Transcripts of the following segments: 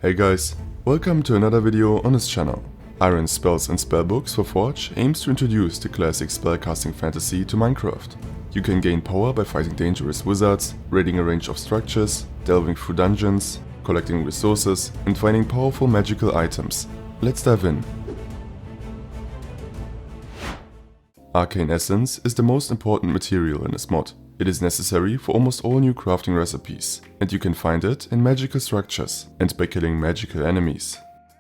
Hey guys, welcome to another video on this channel. Iron Spells and Spellbooks for Forge aims to introduce the classic spellcasting fantasy to Minecraft. You can gain power by fighting dangerous wizards, raiding a range of structures, delving through dungeons, collecting resources, and finding powerful magical items. Let's dive in. Arcane Essence is the most important material in this mod. It is necessary for almost all new crafting recipes, and you can find it in magical structures and by killing magical enemies.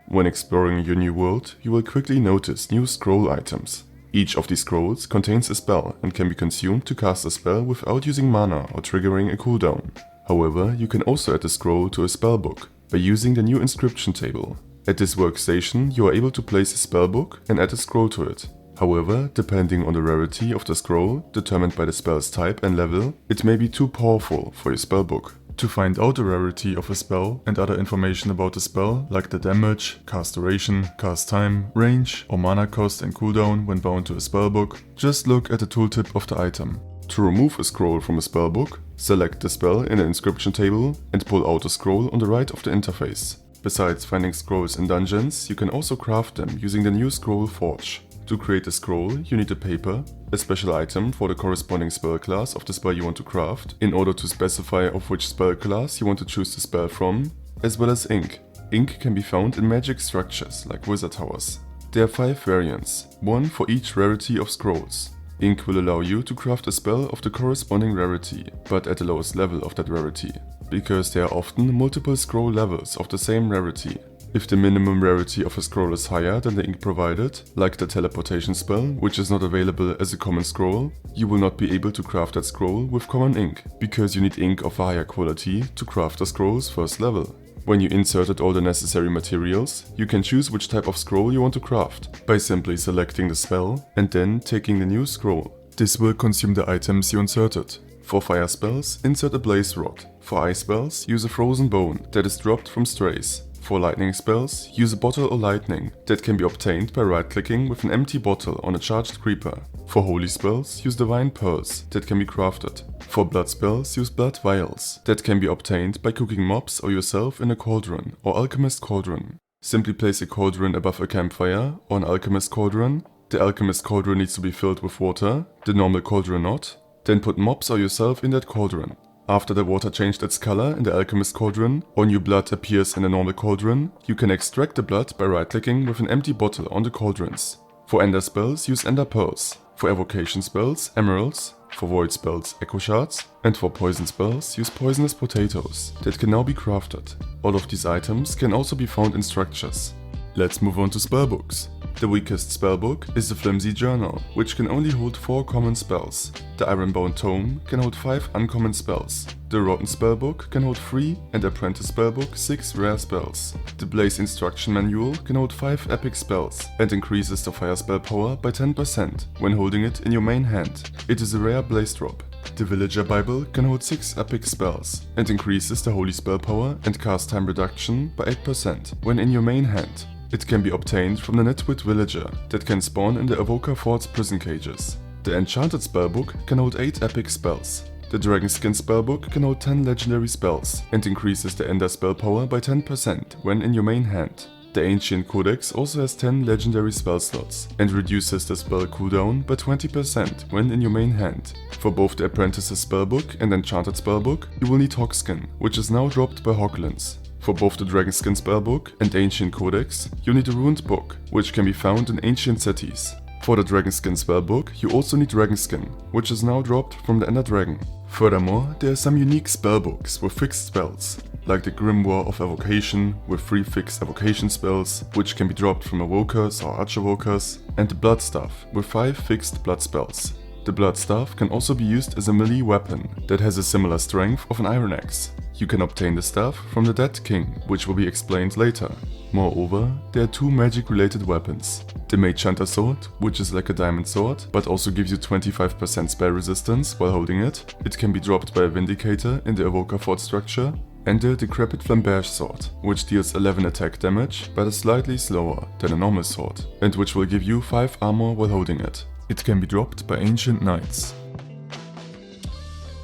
When exploring your new world, you will quickly notice new scroll items. Each of these scrolls contains a spell and can be consumed to cast a spell without using mana or triggering a cooldown. However, you can also add a scroll to a spellbook by using the new inscription table. At this workstation, you are able to place a spellbook and add a scroll to it. However, depending on the rarity of the scroll, determined by the spell's type and level, it may be too powerful for your spellbook. To find out the rarity of a spell and other information about the spell, like the damage, cast duration, cast time, range, or mana cost and cooldown when bound to a spellbook, just look at the tooltip of the item. To remove a scroll from a spellbook, select the spell in the inscription table and pull out the scroll on the right of the interface. Besides finding scrolls in dungeons, you can also craft them using the new scroll forge. To create a scroll, you need a paper, a special item for the corresponding spell class of the spell you want to craft, in order to specify of which spell class you want to choose the spell from, as well as ink. Ink can be found in magic structures like wizard towers. There are 5 variants, one for each rarity of scrolls. Ink will allow you to craft a spell of the corresponding rarity, but at the lowest level of that rarity, because there are often multiple scroll levels of the same rarity. If the minimum rarity of a scroll is higher than the ink provided, like the teleportation spell, which is not available as a common scroll, you will not be able to craft that scroll with common ink, because you need ink of a higher quality to craft the scroll's first level. When you inserted all the necessary materials, you can choose which type of scroll you want to craft, by simply selecting the spell and then taking the new scroll. This will consume the items you inserted. For fire spells, insert a blaze rod. For ice spells, use a frozen bone that is dropped from strays. For lightning spells, use a bottle or lightning that can be obtained by right-clicking with an empty bottle on a charged creeper. For holy spells, use divine pearls that can be crafted. For blood spells, use blood vials that can be obtained by cooking mobs or yourself in a cauldron or alchemist cauldron. Simply place a cauldron above a campfire or an alchemist cauldron. The alchemist cauldron needs to be filled with water, the normal cauldron not. Then put mobs or yourself in that cauldron. After the water changed its color in the alchemist cauldron, or new blood appears in the normal cauldron, you can extract the blood by right-clicking with an empty bottle on the cauldrons. For ender spells, use ender pearls. For evocation spells, emeralds. For void spells, echo shards. And for poison spells, use poisonous potatoes that can now be crafted. All of these items can also be found in structures. Let's move on to spellbooks. The weakest spellbook is the Flimsy Journal, which can only hold 4 common spells. The Ironbound Tome can hold 5 uncommon spells. The Rotten Spellbook can hold 3 and Apprentice Spellbook 6 rare spells. The Blaze Instruction Manual can hold 5 epic spells and increases the fire spell power by 10% when holding it in your main hand. It is a rare blaze drop. The Villager Bible can hold 6 epic spells and increases the holy spell power and cast time reduction by 8% when in your main hand. It can be obtained from the Nitwit Villager that can spawn in the Evoker Fort's prison cages. The Enchanted Spellbook can hold 8 epic spells. The Dragonskin Spellbook can hold 10 legendary spells and increases the Ender spell power by 10% when in your main hand. The Ancient Codex also has 10 legendary spell slots and reduces the spell cooldown by 20% when in your main hand. For both the Apprentice's Spellbook and Enchanted Spellbook, you will need Hogskin, which is now dropped by Hoglins. For both the Dragonskin Spellbook and Ancient Codex, you need a Ruined Book, which can be found in Ancient Cities. For the Dragonskin Spellbook, you also need Dragonskin, which is now dropped from the Ender Dragon. Furthermore, there are some unique spellbooks with fixed spells, like the Grimoire of Evocation with 3 fixed evocation spells, which can be dropped from Evokers or Archevokers, and the Bloodstaff with 5 fixed blood spells. The Bloodstaff can also be used as a melee weapon that has a similar strength of an iron axe. You can obtain the staff from the Dead King, which will be explained later. Moreover, there are 2 magic-related weapons. The Mage Hunter Sword, which is like a diamond sword, but also gives you 25% spell resistance while holding it. It can be dropped by a Vindicator in the Evoker Fort structure. And the Decrepit Flamberge Sword, which deals 11 attack damage, but is slightly slower than a normal sword, and which will give you 5 armor while holding it. It can be dropped by Ancient Knights.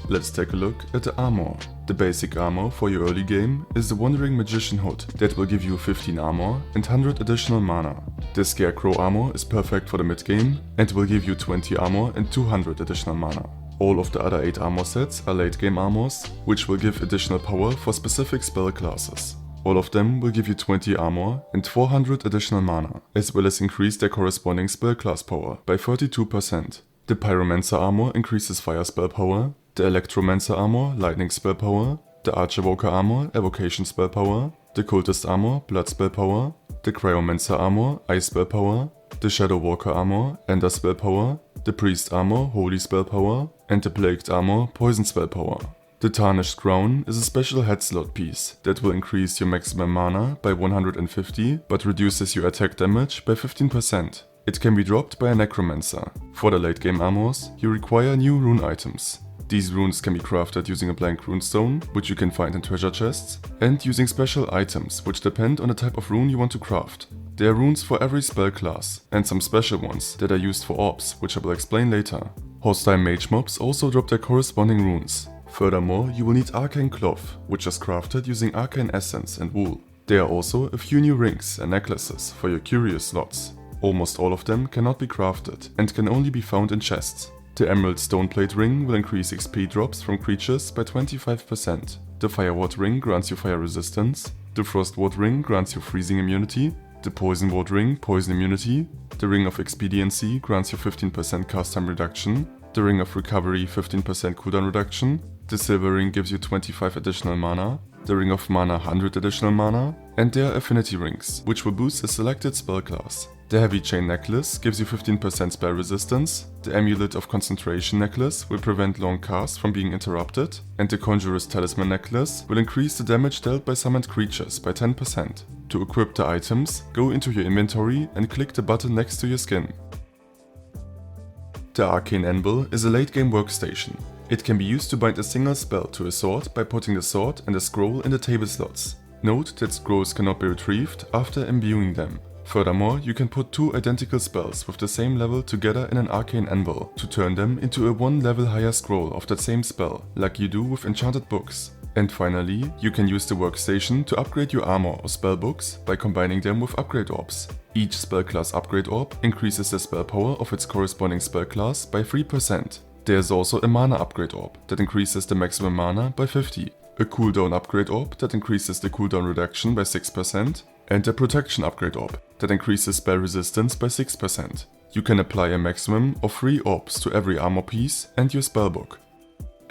Let's take a look at the armor. The basic armor for your early game is the Wandering Magician Hood that will give you 15 armor and 100 additional mana. The Scarecrow armor is perfect for the mid game and will give you 20 armor and 200 additional mana. All of the other 8 armor sets are late game armors, which will give additional power for specific spell classes. All of them will give you 20 armor and 400 additional mana, as well as increase their corresponding spell class power by 32%. The Pyromancer armor increases fire spell power, the Electromancer armor lightning spell power, the Archevoker armor evocation spell power, the Cultist armor blood spell power, the Cryomancer armor ice spell power, the Shadow Walker armor ender spell power, the Priest armor holy spell power, and the Plagued armor poison spell power. The Tarnished Crown is a special head slot piece that will increase your maximum mana by 150 but reduces your attack damage by 15%. It can be dropped by a Necromancer. For the late game armors, you require new rune items. These runes can be crafted using a blank runestone, which you can find in treasure chests, and using special items which depend on the type of rune you want to craft. There are runes for every spell class, and some special ones that are used for orbs, which I will explain later. Hostile mage mobs also drop their corresponding runes. Furthermore, you will need arcane cloth, which is crafted using arcane essence and wool. There are also a few new rings and necklaces for your curious slots. Almost all of them cannot be crafted and can only be found in chests. The Emerald Stoneplate ring will increase XP drops from creatures by 25%. The Fireward ring grants you fire resistance. The Frostward ring grants you freezing immunity. The Poison Ward ring poison immunity. The Ring of Expediency grants you 15% cast time reduction. The Ring of Recovery 15% cooldown reduction. The Silver ring gives you 25 additional mana. The Ring of Mana 100 additional mana. And there are affinity rings, which will boost a selected spell class. The Heavy Chain necklace gives you 15% spell resistance, the Amulet of Concentration necklace will prevent long casts from being interrupted, and the Conjurer's Talisman necklace will increase the damage dealt by summoned creatures by 10%. To equip the items, go into your inventory and click the button next to your skin. The Arcane Anvil is a late game workstation. It can be used to bind a single spell to a sword by putting the sword and a scroll in the table slots. Note that scrolls cannot be retrieved after imbuing them. Furthermore, you can put 2 identical spells with the same level together in an Arcane Anvil to turn them into a 1 level higher scroll of that same spell, like you do with enchanted books. And finally, you can use the workstation to upgrade your armor or spellbooks by combining them with upgrade orbs. Each spell class upgrade orb increases the spell power of its corresponding spell class by 3%. There's also a mana upgrade orb that increases the maximum mana by 50, a cooldown upgrade orb that increases the cooldown reduction by 6%, and a protection upgrade orb that increases spell resistance by 6%. You can apply a maximum of 3 orbs to every armor piece and your spellbook.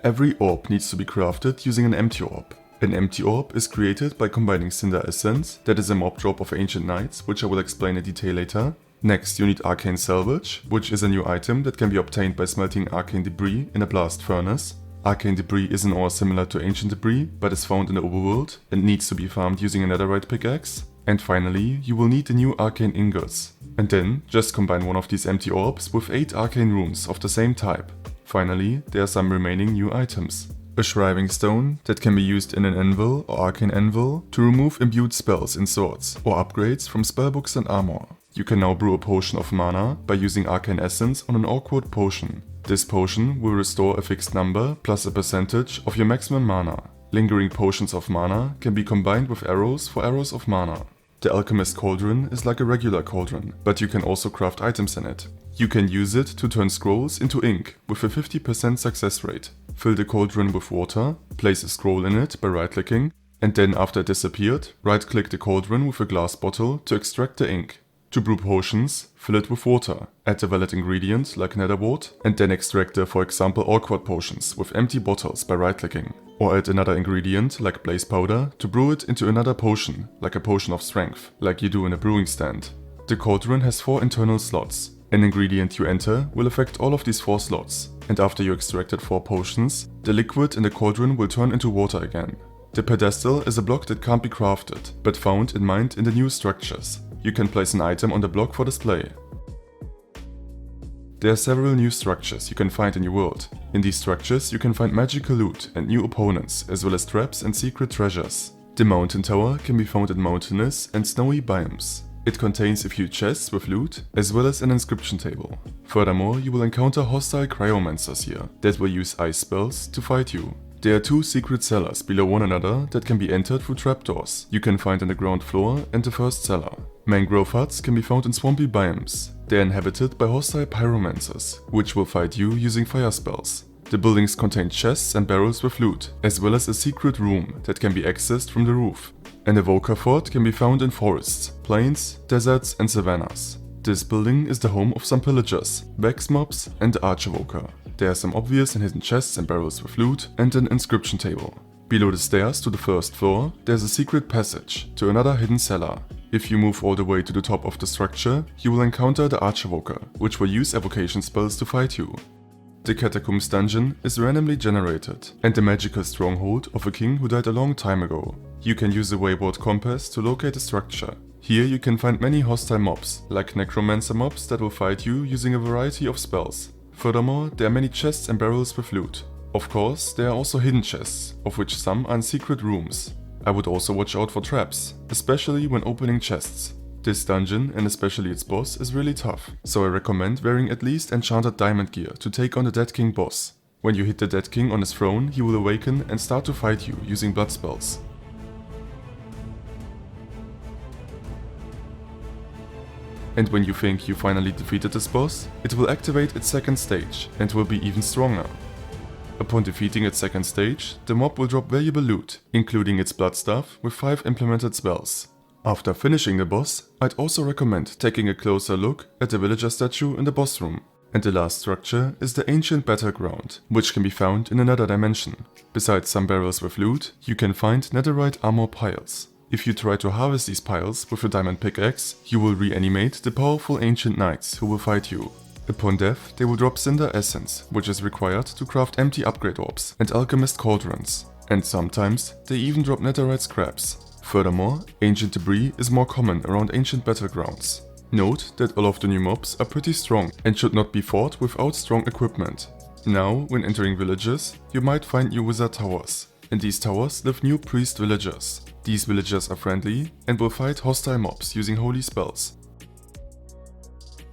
Every orb needs to be crafted using an empty orb. An empty orb is created by combining Cinder Essence, that is a mob drop of Ancient Knights, which I will explain in detail later. Next, you need Arcane Salvage, which is a new item that can be obtained by smelting arcane debris in a blast furnace. Arcane debris is an ore similar to ancient debris, but is found in the overworld and needs to be farmed using a netherite pickaxe. And finally, you will need the new arcane ingots. And then, just combine one of these empty orbs with 8 arcane runes of the same type. Finally, there are some remaining new items. A Shriving Stone that can be used in an anvil or arcane anvil to remove imbued spells in swords or upgrades from spellbooks and armor. You can now brew a potion of mana by using arcane essence on an awkward potion. This potion will restore a fixed number plus a percentage of your maximum mana. Lingering potions of mana can be combined with arrows for arrows of mana. The Alchemist Cauldron is like a regular cauldron, but you can also craft items in it. You can use it to turn scrolls into ink with a 50% success rate. Fill the cauldron with water, place a scroll in it by right-clicking, and then after it disappeared, right-click the cauldron with a glass bottle to extract the ink. To brew potions, fill it with water, add a valid ingredient like nether wart, and then extract the, for example, awkward potions with empty bottles by right-clicking. Or add another ingredient like blaze powder to brew it into another potion, like a potion of strength, like you do in a brewing stand. The cauldron has 4 internal slots. An ingredient you enter will affect all of these 4 slots, and after you extracted 4 potions, the liquid in the cauldron will turn into water again. The pedestal is a block that can't be crafted, but found and mined in the new structures. You can place an item on the block for display. There are several new structures you can find in your world. In these structures you can find magical loot and new opponents, as well as traps and secret treasures. The mountain tower can be found in mountainous and snowy biomes. It contains a few chests with loot, as well as an inscription table. Furthermore, you will encounter hostile cryomancers here, that will use ice spells to fight you. There are 2 secret cellars below one another that can be entered through trapdoors you can find on the ground floor and the first cellar. Mangrove huts can be found in swampy biomes. They are inhabited by hostile pyromancers, which will fight you using fire spells. The buildings contain chests and barrels with loot, as well as a secret room that can be accessed from the roof. An evoker fort can be found in forests, plains, deserts and savannas. This building is the home of some pillagers, vex mobs and the archevoker. There are some obvious and hidden chests and barrels with loot and an inscription table. Below the stairs to the first floor, there's a secret passage to another hidden cellar. If you move all the way to the top of the structure, you will encounter the archevoker, which will use evocation spells to fight you. The Catacombs dungeon is randomly generated and the magical stronghold of a king who died a long time ago. You can use a wayward compass to locate the structure. Here you can find many hostile mobs, like necromancer mobs that will fight you using a variety of spells. Furthermore, there are many chests and barrels with loot. Of course, there are also hidden chests, of which some are in secret rooms. I would also watch out for traps, especially when opening chests. This dungeon, and especially its boss, is really tough, so I recommend wearing at least enchanted diamond gear to take on the Dead King boss. When you hit the Dead King on his throne, he will awaken and start to fight you using blood spells. And when you think you finally defeated this boss, it will activate its second stage and will be even stronger. Upon defeating its second stage, the mob will drop valuable loot, including its blood staff with 5 implemented spells. After finishing the boss, I'd also recommend taking a closer look at the villager statue in the boss room. And the last structure is the ancient battleground, which can be found in another dimension. Besides some barrels with loot, you can find netherite armor piles. If you try to harvest these piles with a diamond pickaxe, you will reanimate the powerful ancient knights who will fight you. Upon death, they will drop cinder essence, which is required to craft empty upgrade orbs and alchemist cauldrons. And sometimes, they even drop netherite scraps. Furthermore, ancient debris is more common around ancient battlegrounds. Note that all of the new mobs are pretty strong and should not be fought without strong equipment. Now, when entering villages, you might find new wizard towers. In these towers live new priest villagers. These villagers are friendly and will fight hostile mobs using holy spells.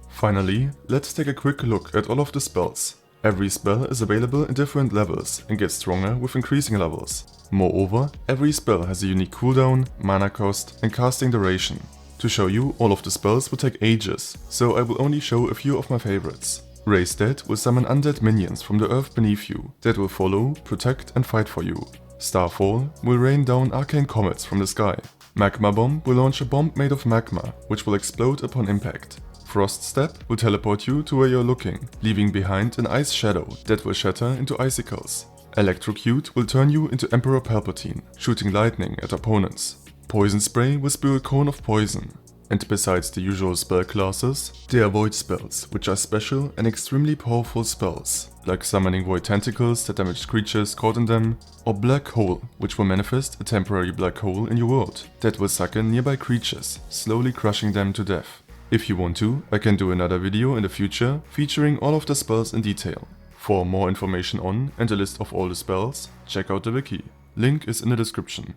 Finally, let's take a quick look at all of the spells. Every spell is available in different levels and gets stronger with increasing levels. Moreover, every spell has a unique cooldown, mana cost and casting duration. To show you all of the spells will take ages, so I will only show a few of my favorites. Raise Dead will summon undead minions from the earth beneath you that will follow, protect and fight for you. Starfall will rain down arcane comets from the sky. Magma Bomb will launch a bomb made of magma, which will explode upon impact. Frost Step will teleport you to where you're looking, leaving behind an ice shadow that will shatter into icicles. Electrocute will turn you into Emperor Palpatine, shooting lightning at opponents. Poison Spray will spew a cone of poison. And besides the usual spell classes, there are void spells, which are special and extremely powerful spells, like summoning void tentacles that damage creatures caught in them, or Black Hole, which will manifest a temporary black hole in your world that will suck in nearby creatures, slowly crushing them to death. If you want to, I can do another video in the future featuring all of the spells in detail. For more information on and a list of all the spells, check out the wiki. Link is in the description.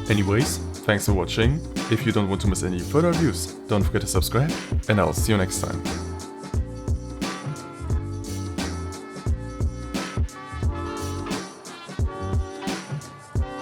Anyways, thanks for watching. If you don't want to miss any further reviews, don't forget to subscribe and I'll see you next time.